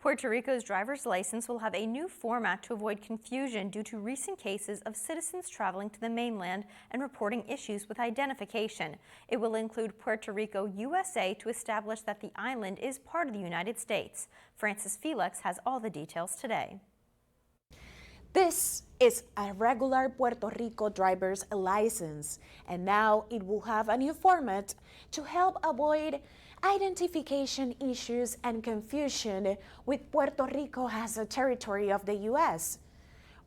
Puerto Rico's driver's license will have a new format to avoid confusion due to recent cases of citizens traveling to the mainland and reporting issues with identification. It will include Puerto Rico, USA to establish that the island is part of the United States. Francis Felix has all the details today. This is a regular Puerto Rico driver's license, and now it will have a new format to help avoid identification issues and confusion with Puerto Rico as a territory of the U.S.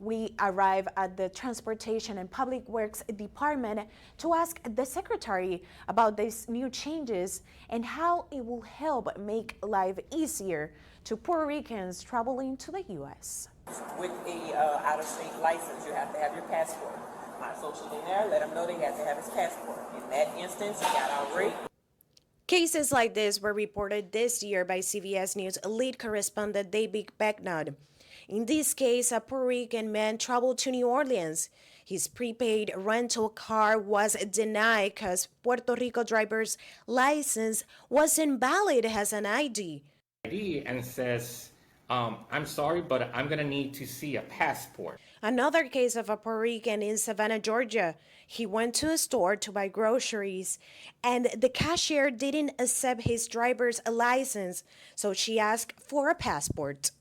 We arrive at the Transportation and Public Works Department to ask the Secretary about these new changes and how it will help make life easier to Puerto Ricans traveling to the U.S. With a out-of-state license, you have to have your passport. My social in there, let them know they have to have his passport. In that instance, he got outraged. Cases like this were reported this year by CBS News lead correspondent David Becknott. In this case, a Puerto Rican man traveled to New Orleans. His prepaid rental car was denied because Puerto Rico driver's license wasn't valid as an ID. And says, I'm sorry, but I'm going to need to see a passport. Another case of a Puerto Rican in Savannah, Georgia. He went to a store to buy groceries, and the cashier didn't accept his driver's license, so she asked for a passport.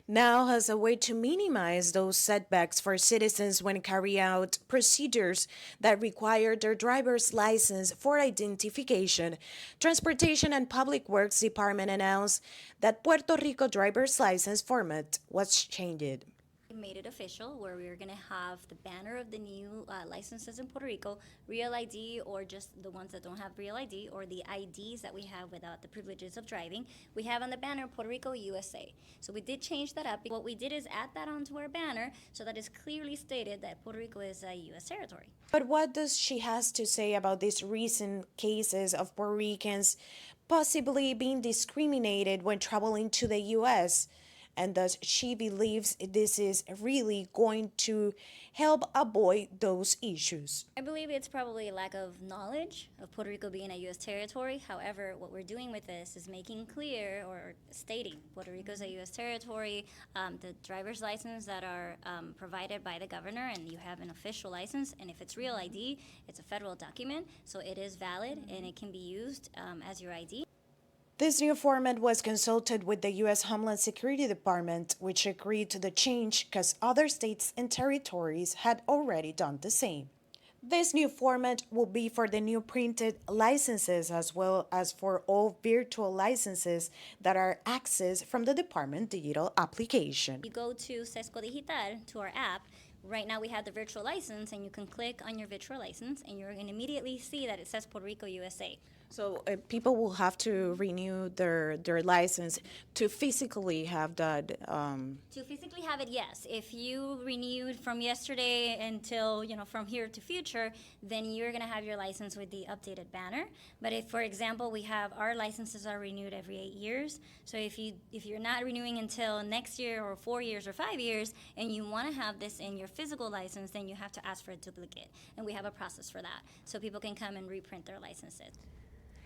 Now, as a way to minimize those setbacks for citizens when carry out procedures that require their driver's license for identification, Transportation and Public Works Department announced that Puerto Rico driver's license format was changed. Made it official where we were going to have the banner of the new licenses in Puerto Rico, real ID or just the ones that don't have real ID, or the IDs that we have without the privileges of driving. We have on the banner Puerto Rico, USA. So we did change that up. What we did is add that onto our banner so that it's clearly stated that Puerto Rico is a U.S. territory. But what does she has to say about these recent cases of Puerto Ricans possibly being discriminated when traveling to the U.S.? And thus she believes this is really going to help avoid those issues. I believe it's probably a lack of knowledge of Puerto Rico being a U.S. territory. However, what we're doing with this is making clear or stating Puerto Rico is a U.S. territory, the driver's license that are provided by the governor, and you have an official license, and if it's real ID, it's a federal document, so it is valid and it can be used as your ID. This new format was consulted with the U.S. Homeland Security Department, which agreed to the change because other states and territories had already done the same. This new format will be for the new printed licenses as well as for all virtual licenses that are accessed from the Department digital application. You go to Sesco Digital, to our app. Right now we have the virtual license, and you can click on your virtual license and you're going to immediately see that it says Puerto Rico, USA. So people will have to renew their license to physically have that. To physically have it, yes. If you renewed from yesterday until, from here to future, then you're going to have your license with the updated banner. But if, for example, we have our licenses are renewed every 8 years. So if you're not renewing until next year or 4 years or 5 years, and you want to have this in your physical license, then you have to ask for a duplicate. And we have a process for that. So people can come and reprint their licenses.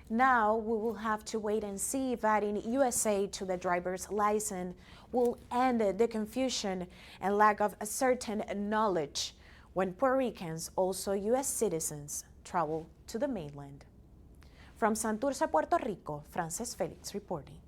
Now we will have to wait and see if adding USA to the driver's license will end the confusion and lack of a certain knowledge when Puerto Ricans, also U.S. citizens, travel to the mainland. From Santurce, Puerto Rico, Francis Felix reporting.